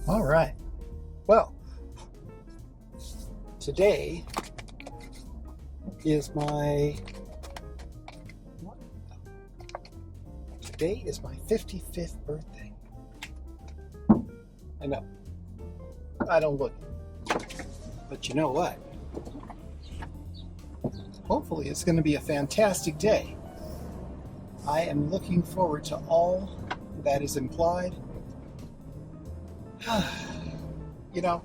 All right. Well, today is my what? Today is my 55th birthday. I know. I don't look it. But you know what? Hopefully it's going to be a fantastic day. I am looking forward to all that is implied. You know,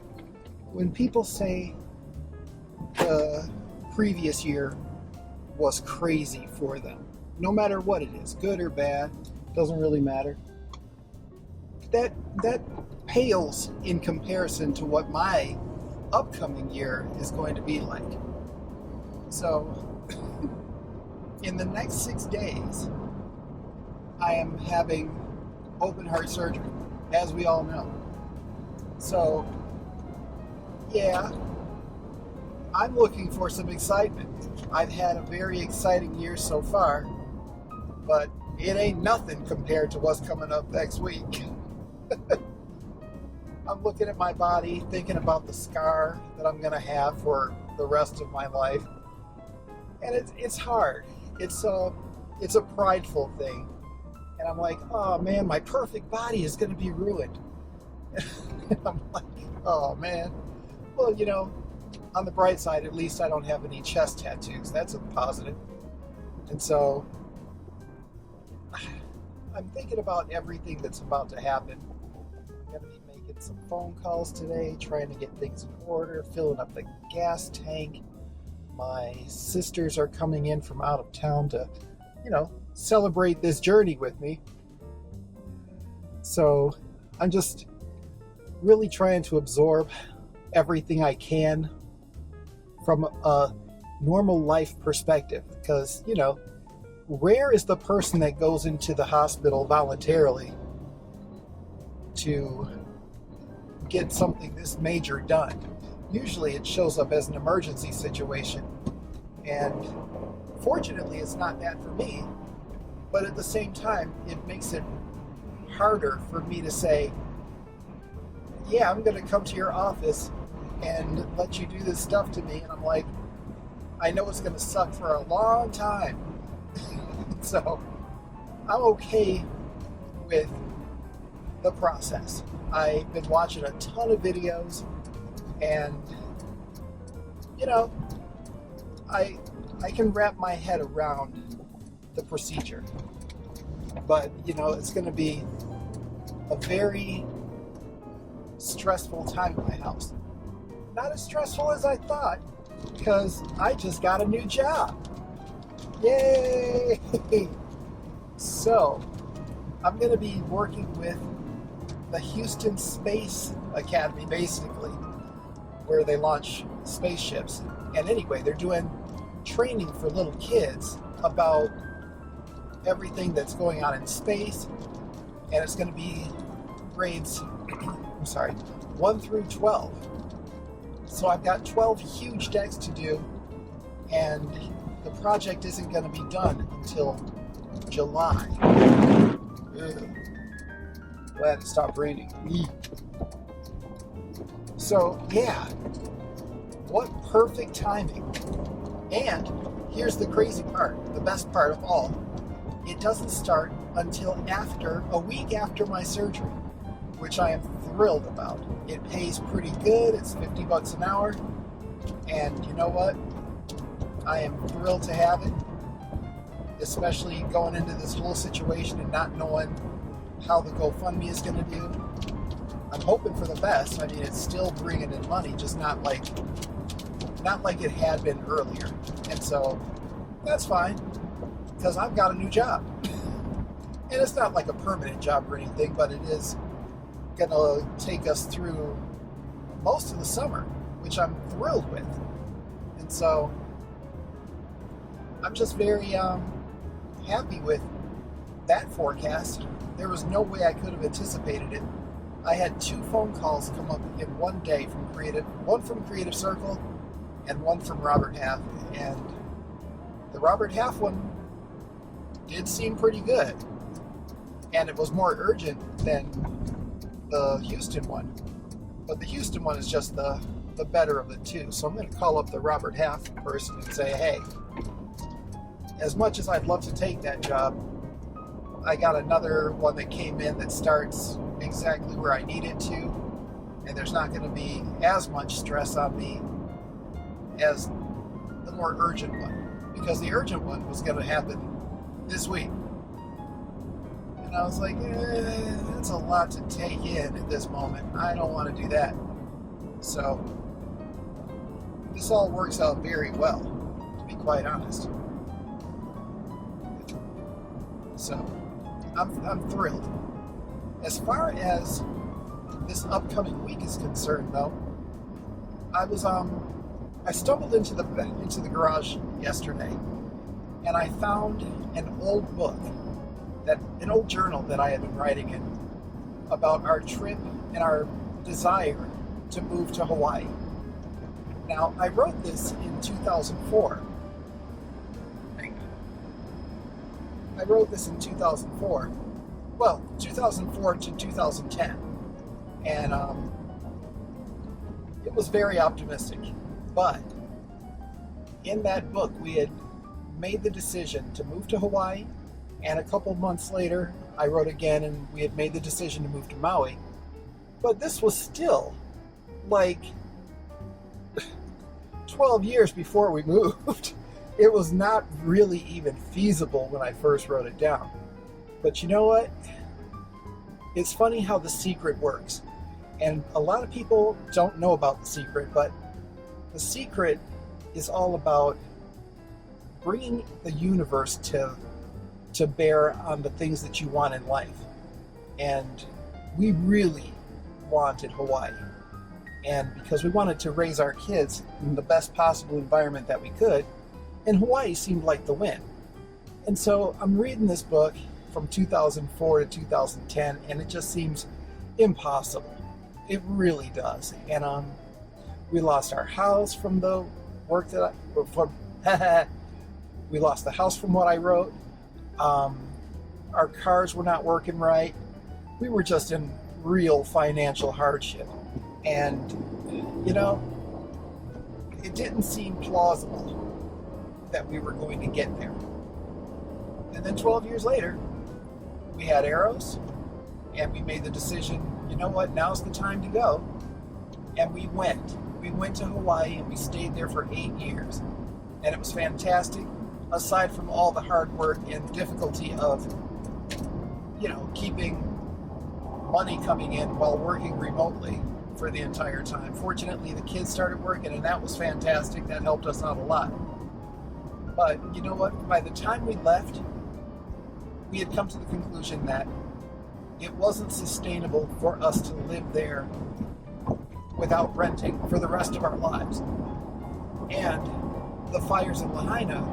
when people say the previous year was crazy for them, no matter what it is, good or bad, doesn't really matter. That pales in comparison to what my upcoming year is going to be like. So, in the next 6 days, I am having open heart surgery, as we all know. So, yeah, I'm looking for some excitement. I've had a very exciting year so far, but it ain't nothing compared to what's coming up next week. I'm looking at my body, thinking about the scar that I'm going to have for the rest of my life. And it's hard. It's a prideful thing. And I'm like, oh man, my perfect body is going to be ruined. And I'm like, oh man. Well, you know, on the bright side, at least I don't have any chest tattoos. That's a positive. And so I'm thinking about everything that's about to happen. I'm going to be making some phone calls today, trying to get things in order, filling up the gas tank. My sisters are coming in from out of town to, celebrate this journey with me. So I'm just really trying to absorb everything I can from a normal life perspective, because, rare is the person that goes into the hospital voluntarily to get something this major done. Usually it shows up as an emergency situation, and fortunately it's not that for me, but at the same time it makes it harder for me to say, yeah, I'm going to come to your office and let you do this stuff to me. And I'm like, I know it's going to suck for a long time. So I'm okay with the process. I've been watching a ton of videos, and, I can wrap my head around the procedure. But, it's going to be a very stressful time in my house. Not as stressful as I thought, because I just got a new job. Yay! So, I'm going to be working with the Houston Space Academy, basically, where they launch spaceships. And anyway, they're doing training for little kids about everything that's going on in space. And it's going to be grades 1 through 12. So I've got 12 huge decks to do, and the project isn't going to be done until July. Ugh. Glad it stopped raining. So, yeah, what perfect timing. And here's the crazy part, the best part of all. It doesn't start until a week after my surgery, which I am thrilled about. It pays pretty good. It's $50 an hour. And you know what? I am thrilled to have it, especially going into this whole situation and not knowing how the GoFundMe is going to do. I'm hoping for the best. I mean, it's still bringing in money, just not like it had been earlier. And so that's fine, because I've got a new job. And it's not like a permanent job or anything, but it is going to take us through most of the summer, which I'm thrilled with. And so I'm just very happy with that forecast. There was no way I could have anticipated it. I had 2 phone calls come up in one day one from Creative Circle and one from Robert Half. And the Robert Half one did seem pretty good. And it was more urgent than the Houston one. But the Houston one is just the better of the two. So I'm going to call up the Robert Half person and say, hey, as much as I'd love to take that job, I got another one that came in that starts exactly where I need it to, and there's not going to be as much stress on me as the more urgent one, because the urgent one was going to happen this week. And I was like, that's a lot to take in at this moment. I don't want to do that. So this all works out very well, to be quite honest. So I'm thrilled. As far as this upcoming week is concerned, though, I stumbled into the garage yesterday, and I found an old book, an old journal that I had been writing in about our trip and our desire to move to Hawaii. Now, I wrote this in 2004. I wrote this in 2004. Well, 2004 to 2010. And it was very optimistic. But in that book, we had made the decision to move to Hawaii. And a couple months later, I wrote again, and we had made the decision to move to Maui. But this was still like 12 years before we moved. It was not really even feasible when I first wrote it down. But you know what? It's funny how The Secret works. And a lot of people don't know about The Secret, but The Secret is all about bringing the universe to bear on the things that you want in life. And we really wanted Hawaii. And because we wanted to raise our kids in the best possible environment that we could, and Hawaii seemed like the win. And so I'm reading this book from 2004 to 2010, and it just seems impossible. It really does. And we lost our house from the work that we lost the house from what I wrote. Our cars were not working right. We were just in real financial hardship. And, you know, it didn't seem plausible that we were going to get there. And then 12 years later, we had arrows, and we made the decision, you know what, now's the time to go. And we went. We went to Hawaii, and we stayed there for 8 years. And it was fantastic, aside from all the hard work and difficulty of, you know, keeping money coming in while working remotely for the entire time. Fortunately, the kids started working, and that was fantastic. That helped us out a lot. But you know what? By the time we left, we had come to the conclusion that it wasn't sustainable for us to live there without renting for the rest of our lives. And the fires in Lahaina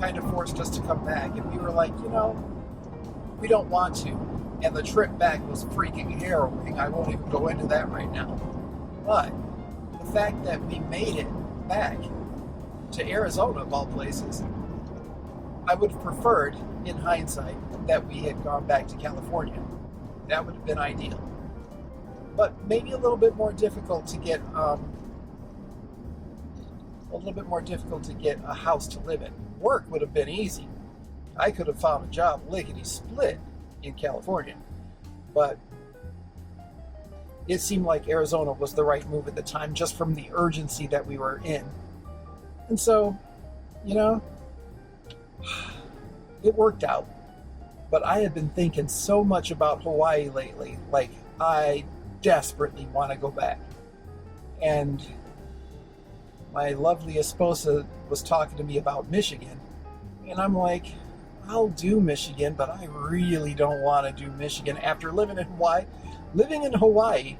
kind of forced us to come back. And we were like, you know, we don't want to. And the trip back was freaking harrowing. I won't even go into that right now. But the fact that we made it back to Arizona, of all places, I would have preferred, in hindsight, that we had gone back to California. That would have been ideal. But maybe a little bit more difficult to get a house to live in. Work would have been easy. I could have found a job lickety-split in California. But it seemed like Arizona was the right move at the time, just from the urgency that we were in. And so, you know, it worked out. But I had been thinking so much about Hawaii lately. Like, I desperately want to go back. And my lovely esposa was talking to me about Michigan. And I'm like, I'll do Michigan, but I really don't want to do Michigan. After living in Hawaii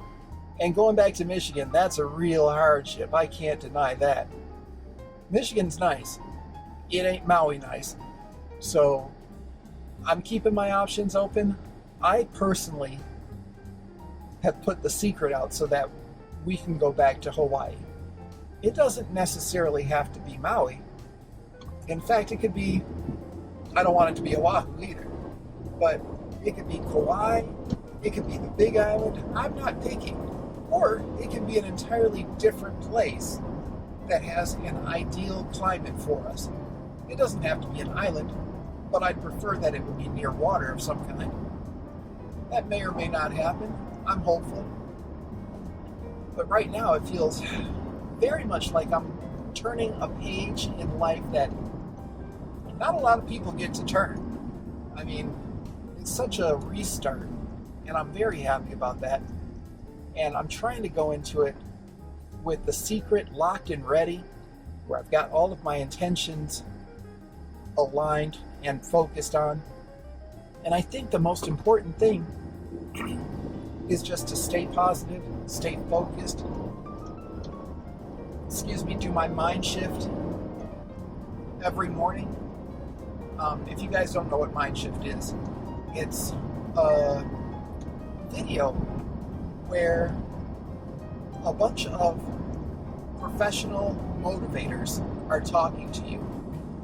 and going back to Michigan, that's a real hardship. I can't deny that. Michigan's nice. It ain't Maui nice. So I'm keeping my options open. I personally have put The Secret out so that we can go back to Hawaii. It doesn't necessarily have to be Maui. In fact, it could be, I don't want it to be Oahu either, but it could be Kauai, It could be the Big Island. I'm not picky. Or it can be an entirely different place that has an ideal climate for us. It doesn't have to be an island, but I'd prefer that it would be near water of some kind. That may or may not happen. I'm hopeful. But right now it feels very much like I'm turning a page in life that not a lot of people get to turn. I mean, it's such a restart, and I'm very happy about that. And I'm trying to go into it with the secret locked and ready, where I've got all of my intentions aligned and focused on. And I think the most important thing is just to stay positive, stay focused, do my mind shift every morning. If you guys don't know what mind shift is, it's a video where a bunch of professional motivators are talking to you.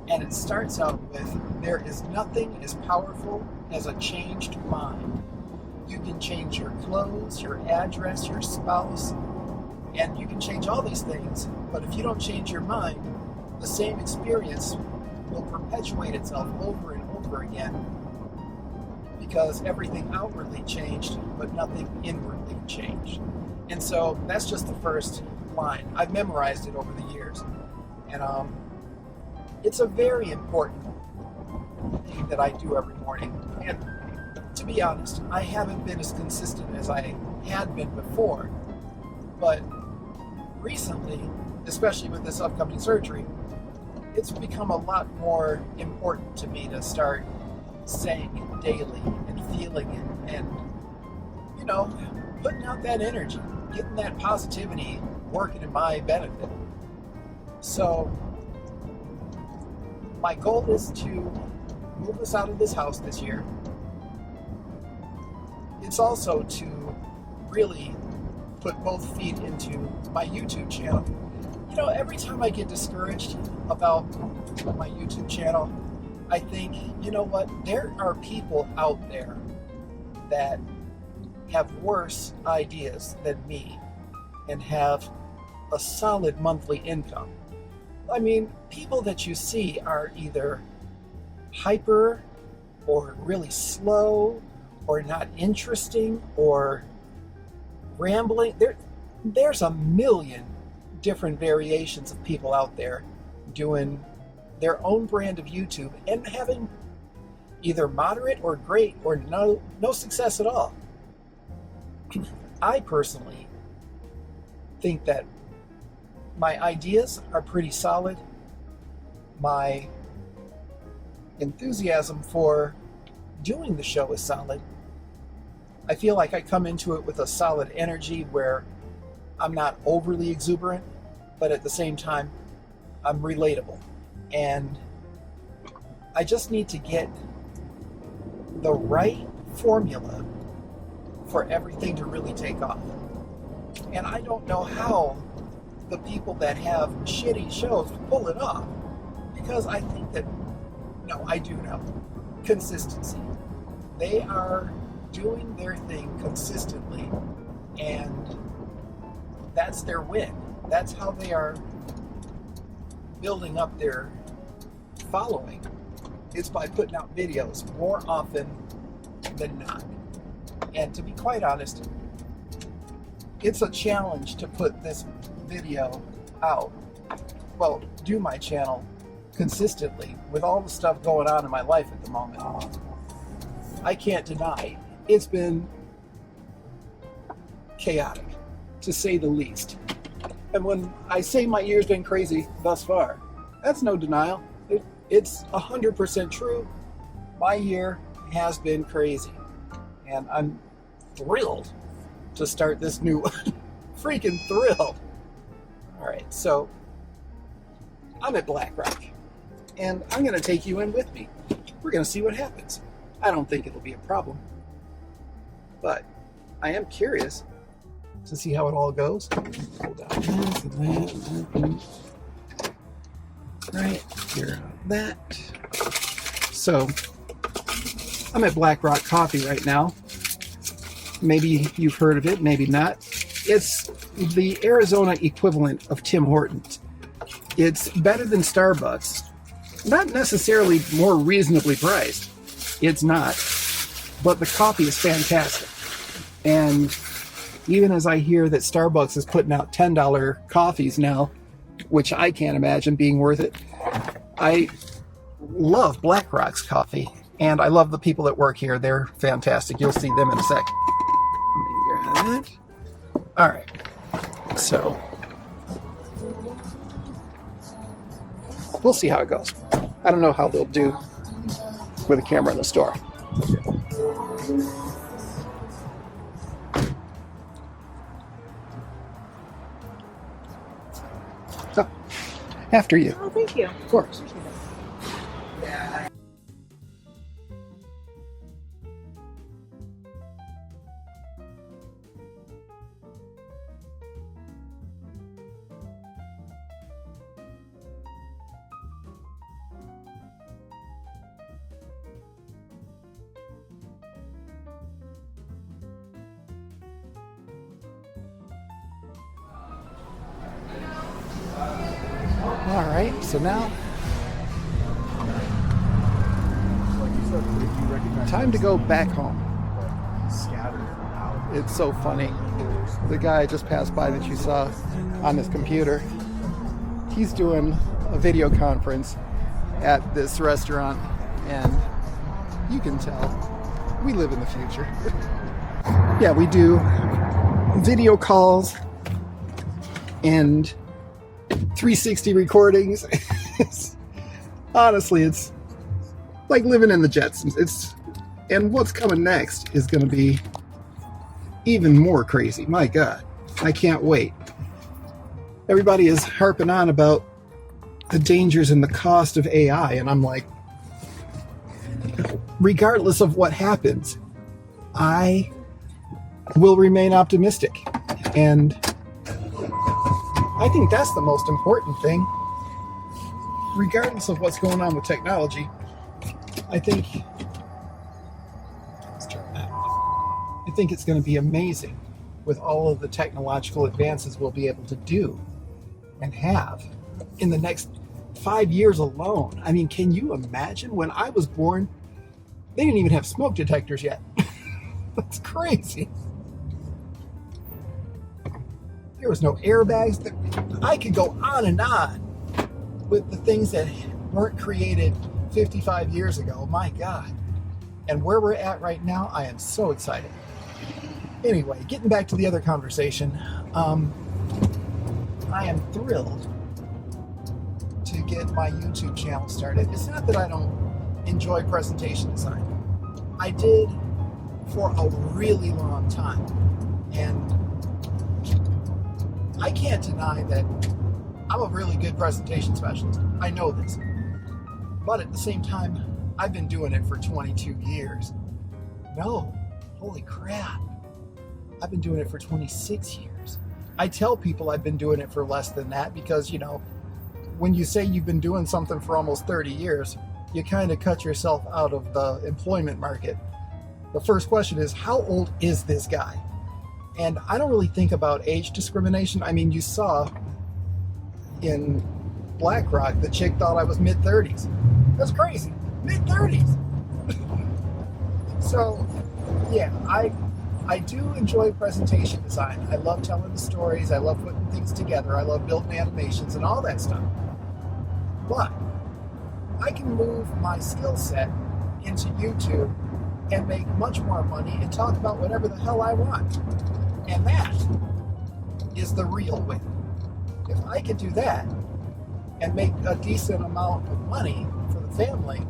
And it starts out with, there is nothing as powerful as a changed mind. You can change your clothes, your address, your spouse, and you can change all these things. But if you don't change your mind, the same experience will perpetuate itself over and over again, because everything outwardly changed, but nothing inwardly changed. And so that's just the first line. I've memorized it over the years. And it's a very important thing that I do every morning. And to be honest, I haven't been as consistent as I had been before. But recently, especially with this upcoming surgery, it's become a lot more important to me to start saying it daily and feeling it and, putting out that energy, getting that positivity working in my benefit. So my goal is to move us out of this house this year. It's also to really put both feet into my YouTube channel. Every time I get discouraged about my YouTube channel, I think, you know what? There are people out there that have worse ideas than me and have a solid monthly income. I mean, people that you see are either hyper or really slow or not interesting or rambling. There's a million different variations of people out there doing their own brand of YouTube and having either moderate or great or no success at all. I personally think that my ideas are pretty solid. My enthusiasm for doing the show is solid. I feel like I come into it with a solid energy where I'm not overly exuberant, but at the same time, I'm relatable. And I just need to get the right formula for everything to really take off. And I don't know how the people that have shitty shows pull it off, because I think that, no, I do know, consistency. They are doing their thing consistently, and that's their win. That's how they are building up their following. It's by putting out videos more often than not. And to be quite honest, it's a challenge to put this video out. Well, do my channel consistently with all the stuff going on in my life at the moment. I can't deny it's been chaotic, to say the least. And when I say my year's been crazy thus far, that's no denial. It's 100% true. My year has been crazy. And I'm thrilled to start this new freaking thrill. All right, so I'm at Black Rock, and I'm going to take you in with me. We're going to see what happens. I don't think it'll be a problem, but I am curious to see how it all goes. Hold on this and that. Right here, that. So I'm at Black Rock Coffee right now, Maybe you've heard of it, maybe not. It's the Arizona equivalent of Tim Hortons. It's better than Starbucks. Not necessarily more reasonably priced. It's not. But the coffee is fantastic. And even as I hear that Starbucks is putting out $10 coffees now, which I can't imagine being worth it, I love BlackRock's coffee. And I love the people that work here. They're fantastic. You'll see them in a sec. Let me grab that. All right. So we'll see how it goes. I don't know how they'll do with a camera in the store. So, after you. Oh, thank you. Of course. All right, so now time to go back home. It's so funny. The guy I just passed by that you saw on his computer, he's doing a video conference at this restaurant, and you can tell we live in the future. Yeah, we do video calls and 360 recordings. Honestly, it's like living in the Jetsons. And what's coming next is going to be even more crazy. My God, I can't wait. Everybody is harping on about the dangers and the cost of AI, and I'm like, regardless of what happens, I will remain optimistic. And I think that's the most important thing. Regardless of what's going on with technology, I think it's going to be amazing with all of the technological advances we'll be able to do and have in the next 5 years alone. I mean, can you imagine? When I was born, they didn't even have smoke detectors yet. That's crazy. There was no airbags. I could go on and on with the things that weren't created 55 years ago. My God. And where we're at right now, I am so excited. Anyway, getting back to the other conversation, I am thrilled to get my YouTube channel started. It's not that I don't enjoy presentation design. I did for a really long time. And I can't deny that I'm a really good presentation specialist. I know this. But at the same time, I've been doing it for 22 years. No, holy crap. I've been doing it for 26 years. I tell people I've been doing it for less than that because, you know, when you say you've been doing something for almost 30 years, you kind of cut yourself out of the employment market. The first question is, how old is this guy? And I don't really think about age discrimination. I mean, you saw in BlackRock, the chick thought I was mid-30s. That's crazy. Mid-30s. So, yeah, I do enjoy presentation design. I love telling the stories. I love putting things together. I love building animations and all that stuff. But I can move my skill set into YouTube and make much more money and talk about whatever the hell I want. And that is the real win. If I could do that and make a decent amount of money for the family,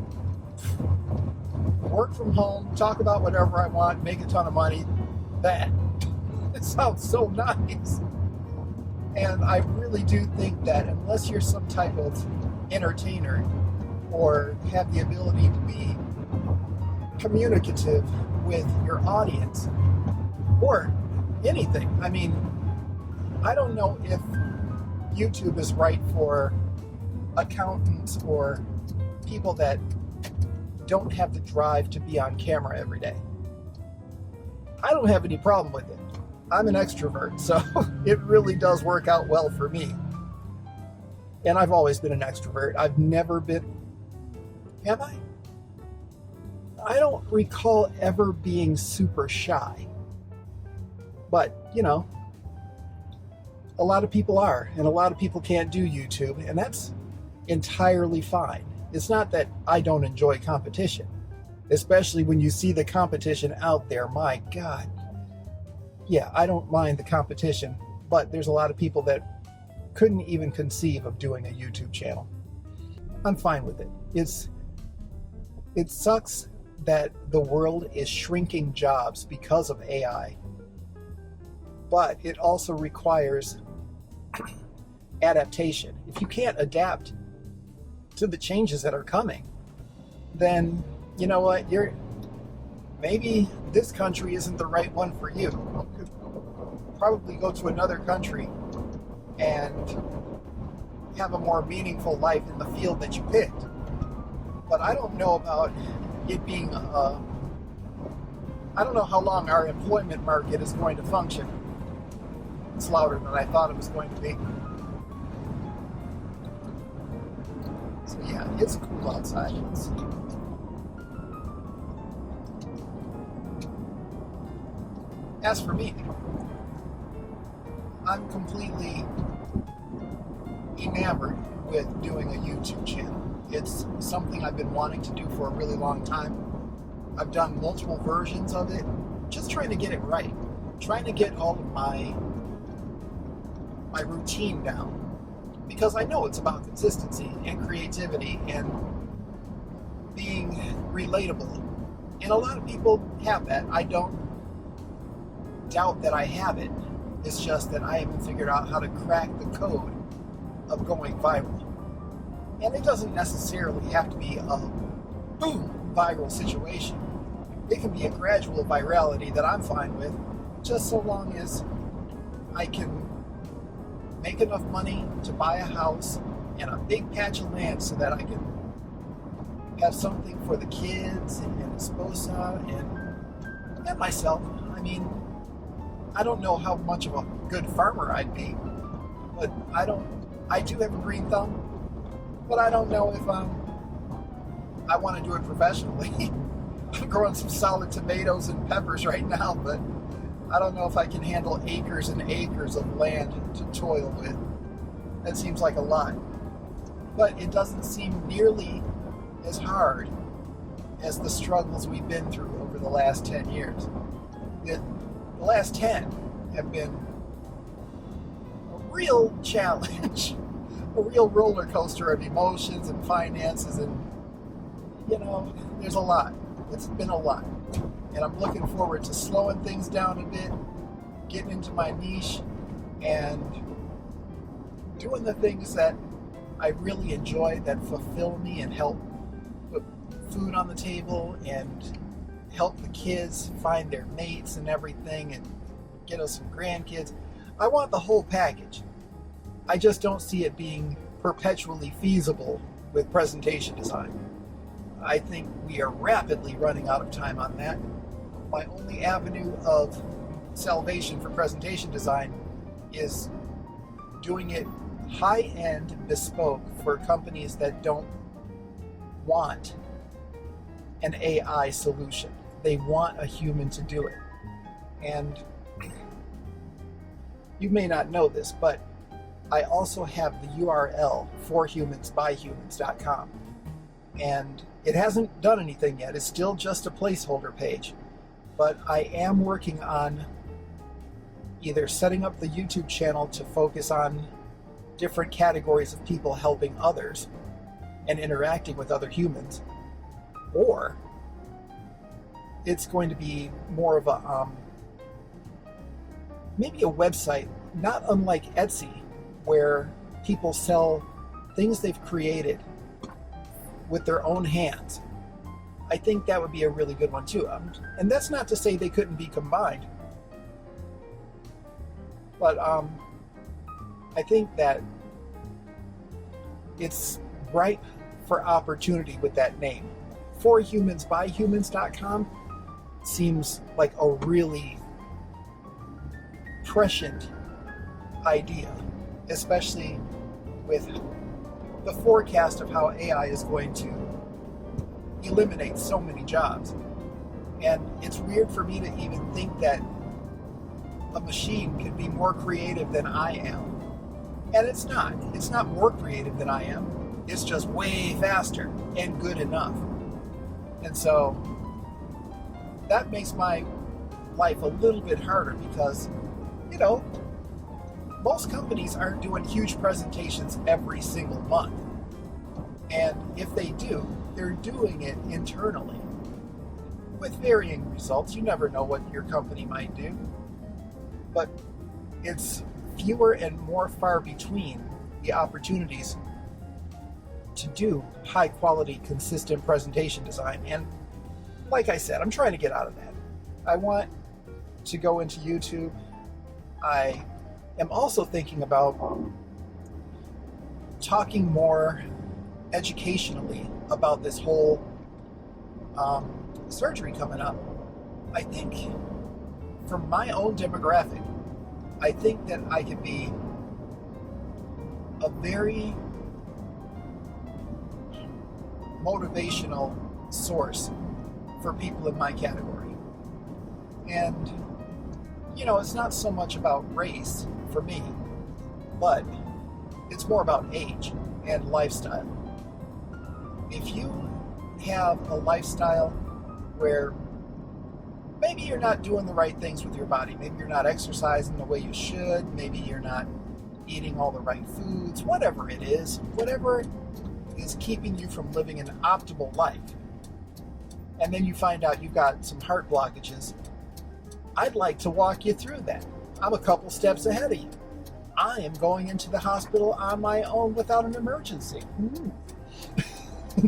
work from home, talk about whatever I want, make a ton of money, that, it sounds so nice. And I really do think that unless you're some type of entertainer or have the ability to be communicative with your audience or anything, I mean, I don't know if YouTube is right for accountants or people that don't have the drive to be on camera every day. I don't have any problem with it. I'm an extrovert, so it really does work out well for me. And I've always been an extrovert. I've never been, have I? I don't recall ever being super shy. But, you know, a lot of people are, and a lot of people can't do YouTube, and that's entirely fine. It's not that I don't enjoy competition, especially when you see the competition out there. My God. Yeah, I don't mind the competition, but there's a lot of people that couldn't even conceive of doing a YouTube channel. I'm fine with it. It sucks that the world is shrinking jobs because of AI, but it also requires adaptation. If you can't adapt to the changes that are coming, then you know what, maybe this country isn't the right one for you. You could probably go to another country and have a more meaningful life in the field that you picked. But I don't know about it being I don't know how long our employment market is going to function. It's louder than I thought it was going to be. So yeah, it's cool outside. As for me, I'm completely enamored with doing a YouTube channel. It's something I've been wanting to do for a really long time. I've done multiple versions of it, just trying to get it right, trying to get all of my routine down, because I know it's about consistency and creativity and being relatable. And a lot of people have that. I don't doubt that I have it. It's just that I haven't figured out how to crack the code of going viral. And it doesn't necessarily have to be a boom viral situation. It can be a gradual virality that I'm fine with, just so long as I can make enough money to buy a house and a big patch of land so that I can have something for the kids and esposa and myself. I mean, I don't know how much of a good farmer I'd be, but I do have a green thumb, but I don't know if I want to do it professionally. I'm growing some solid tomatoes and peppers right now, but I don't know if I can handle acres and acres of land to toil with. That seems like a lot. But it doesn't seem nearly as hard as the struggles we've been through over the last 10 years. The last 10 have been a real challenge, a real roller coaster of emotions and finances, and, you know, there's a lot. It's been a lot. And I'm looking forward to slowing things down a bit, getting into my niche, and doing the things that I really enjoy, that fulfill me and help put food on the table and help the kids find their mates and everything and get us some grandkids. I want the whole package. I just don't see it being perpetually feasible with presentation design. I think we are rapidly running out of time on that. My only avenue of salvation for presentation design is doing it high-end bespoke for companies that don't want an AI solution. They want a human to do it. And you may not know this, but I also have the URL forhumansbyhumans.com. And it hasn't done anything yet. It's still just a placeholder page. But I am working on either setting up the YouTube channel to focus on different categories of people helping others and interacting with other humans, or it's going to be more of a maybe a website, not unlike Etsy, where people sell things they've created with their own hands. I think that would be a really good one too. And that's not to say they couldn't be combined, but I think that it's ripe for opportunity with that name. forhumansbyhumans.com. seems like a really prescient idea, especially with the forecast of how AI is going to eliminate so many jobs. And it's weird for me to even think that a machine can be more creative than I am. And it's not. It's not more creative than I am. It's just way faster and good enough. And so that makes my life a little bit harder because, most companies aren't doing huge presentations every single month. And if they do, they're doing it internally with varying results. You never know what your company might do. But it's fewer and more far between the opportunities to do high quality, consistent presentation design. And like I said, I'm trying to get out of that. I want to go into YouTube. I am also thinking about talking more educationally about this whole surgery coming up. I think for my own demographic, I think that I can be a very motivational source for people in my category. And, it's not so much about race for me, but it's more about age and lifestyle. If you have a lifestyle where maybe you're not doing the right things with your body, maybe you're not exercising the way you should, maybe you're not eating all the right foods, whatever it is, whatever is keeping you from living an optimal life, and then you find out you've got some heart blockages, I'd like to walk you through that. I'm a couple steps ahead of you. I am going into the hospital on my own without an emergency.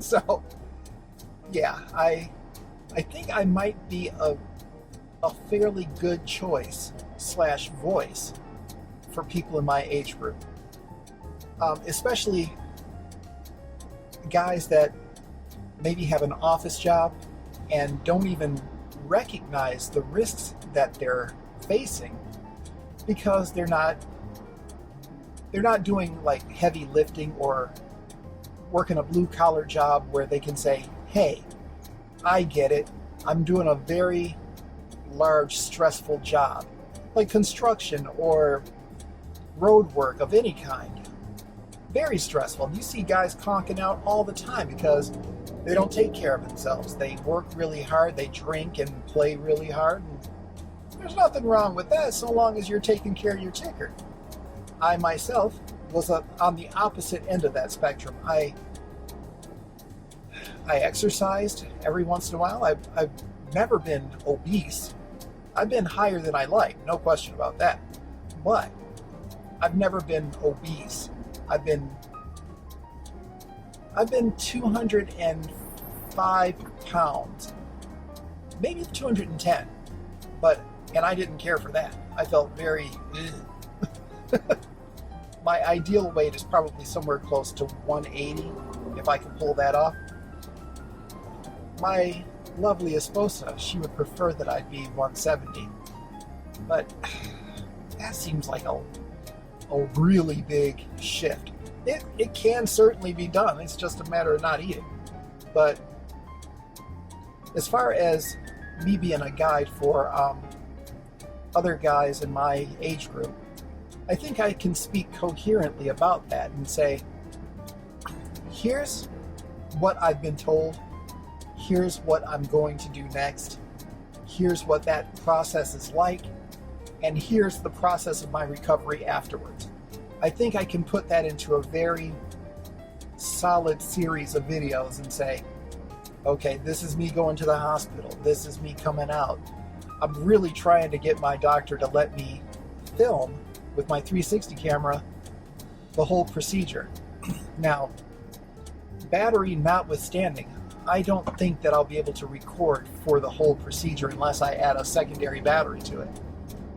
So, yeah, I think I might be a fairly good choice / voice for people in my age group. Especially guys that maybe have an office job and don't even recognize the risks that they're facing because they're not doing like heavy lifting or working a blue collar job where they can say, hey, I get it. I'm doing a very large, stressful job, like construction or road work of any kind. Very stressful. You see guys conking out all the time because they don't take care of themselves. They work really hard, they drink and play really hard. And there's nothing wrong with that so long as you're taking care of your ticker. I myself was on the opposite end of that spectrum. I exercised every once in a while. I've never been obese. I've been higher than I like, no question about that. But I've never been obese. I've been 205 pounds, maybe 210, and I didn't care for that. I felt very, my ideal weight is probably somewhere close to 180, if I can pull that off. My lovely esposa, she would prefer that I'd be 170, but that seems like a really big shift. It can certainly be done. It's just a matter of not eating. But as far as me being a guide for other guys in my age group, I think I can speak coherently about that and say, here's what I've been told, here's what I'm going to do next, here's what that process is like, and here's the process of my recovery afterwards. I think I can put that into a very solid series of videos and say, okay, this is me going to the hospital, this is me coming out. I'm really trying to get my doctor to let me film with my 360 camera the whole procedure. Now, battery notwithstanding, I don't think that I'll be able to record for the whole procedure unless I add a secondary battery to it,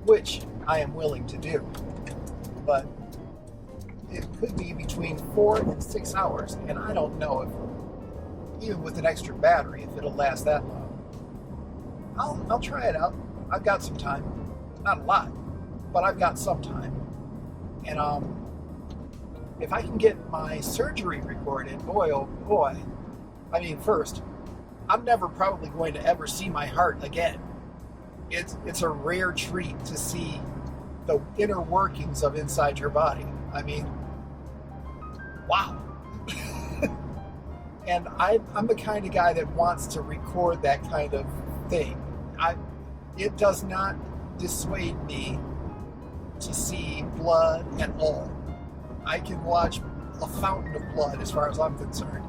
which I am willing to do. But it could be between 4 and 6 hours, and I don't know if, even with an extra battery, if it'll last that long. I'll try it out. I've got some time. Not a lot, but I've got some time. And if I can get my surgery recorded, boy, oh boy. I mean, first, I'm never probably going to ever see my heart again. It's a rare treat to see the inner workings of inside your body. I mean, wow. And I'm the kind of guy that wants to record that kind of thing. It does not dissuade me to see blood at all. I can watch a fountain of blood as far as I'm concerned.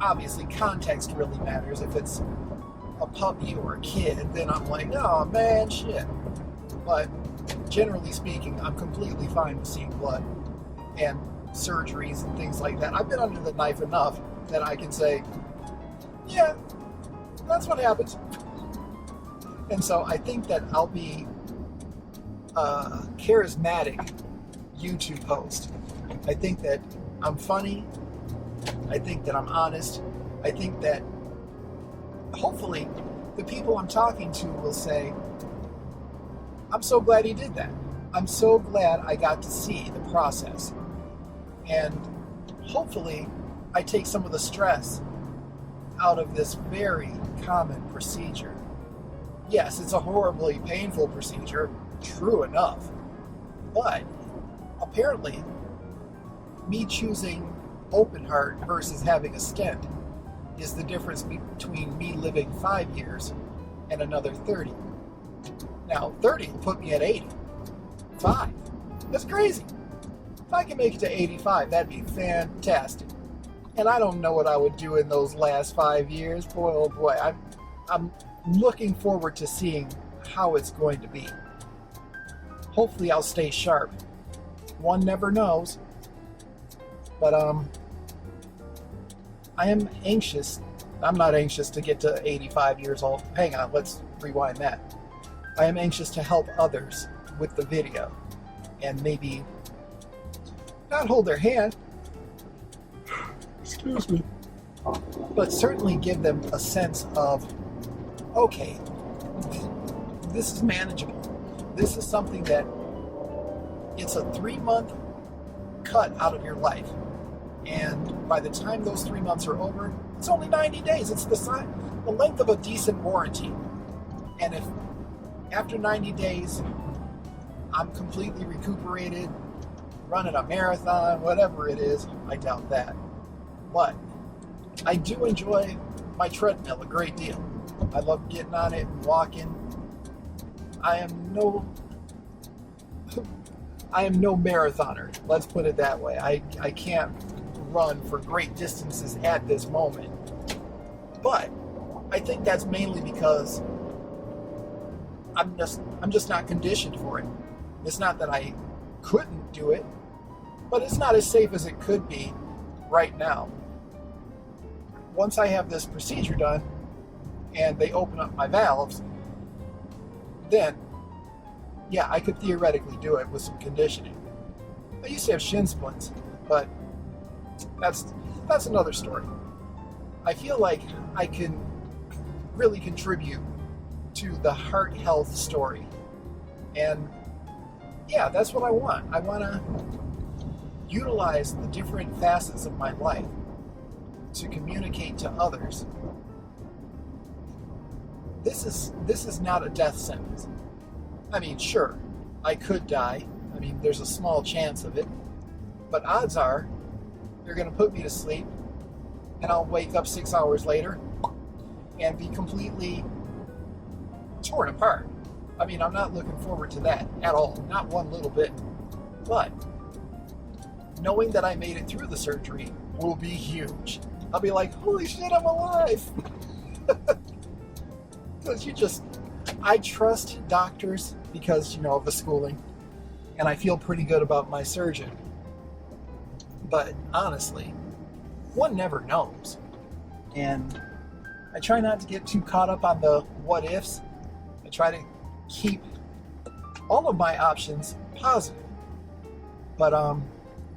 Obviously, context really matters. If it's a puppy or a kid, then I'm like, oh man, shit. But generally speaking, I'm completely fine with seeing blood and surgeries and things like that. I've been under the knife enough that I can say, yeah, that's what happens. And so I think that I'll be a charismatic YouTube host. I think that I'm funny. I think that I'm honest. I think that hopefully the people I'm talking to will say, I'm so glad he did that. I'm so glad I got to see the process. And hopefully I take some of the stress out of this very common procedure. Yes, it's a horribly painful procedure, true enough. But apparently, me choosing open heart versus having a stent is the difference between me living 5 years and another 30. Now, 30 will put me at 80. 5. That's crazy. If I can make it to 85, that'd be fantastic. And I don't know what I would do in those last 5 years. Boy, oh boy, I'm looking forward to seeing how it's going to be. Hopefully I'll stay sharp. One never knows. But I am anxious. I'm not anxious to get to 85 years old. Hang on, let's rewind that. I am anxious to help others with the video and maybe not hold their hand, excuse me, but certainly give them a sense of, okay, this is manageable. This is something that it's a 3-month cut out of your life. And by the time those 3 months are over, it's only 90 days. It's the length of a decent warranty. And if after 90 days, I'm completely recuperated, running a marathon, whatever it is, I doubt that. But I do enjoy my treadmill a great deal. I love getting on it and walking. I am no marathoner. Let's put it that way. I can't run for great distances at this moment. But I think that's mainly because I'm just not conditioned for it. It's not that I couldn't do it, but it's not as safe as it could be right now. Once I have this procedure done and they open up my valves, then yeah, I could theoretically do it with some conditioning. I used to have shin splints, but that's another story. I feel like I can really contribute to the heart health story. And yeah, that's what I want. I want to utilize the different facets of my life to communicate to others. This is not a death sentence. I mean, sure, I could die. I mean, there's a small chance of it. But odds are, they're going to put me to sleep, and I'll wake up 6 hours later and be completely torn apart. I mean, I'm not looking forward to that at all. Not one little bit. But knowing that I made it through the surgery will be huge. I'll be like, holy shit, I'm alive. Because I trust doctors because, of the schooling. And I feel pretty good about my surgeon. But honestly, one never knows. And I try not to get too caught up on the what ifs. I try to keep all of my options positive. But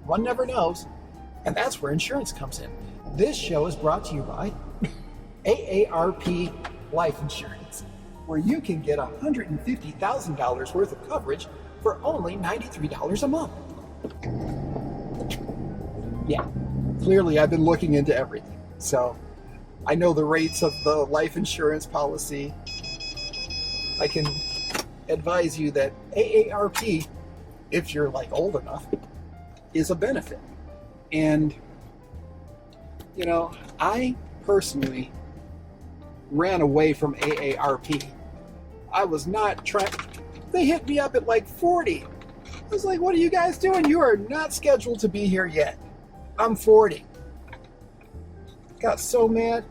one never knows. And that's where insurance comes in. This show is brought to you by AARP life insurance, where you can get $150,000 worth of coverage for only $93 a month. Yeah, clearly I've been looking into everything. So I know the rates of the life insurance policy. I can advise you that AARP, if you're like old enough, is a benefit. And, you know, I personally ran away from AARP. I was not trying. They hit me up at like 40. I was like, what are you guys doing? You are not scheduled to be here yet. I'm 40. Got so mad,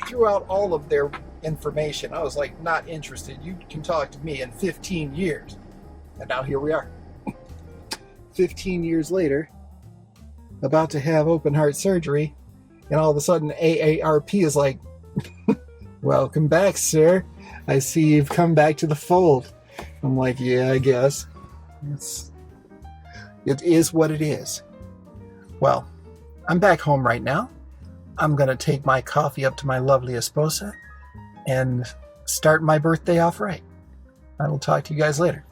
threw out all of their information. I was like, not interested. You can talk to me in 15 years. And now here we are. 15 years later, about to have open heart surgery, and all of a sudden AARP is like, welcome back, sir. I see you've come back to the fold. I'm like, yeah, I guess. It is what it is. Well, I'm back home right now. I'm going to take my coffee up to my lovely esposa and start my birthday off right. I will talk to you guys later.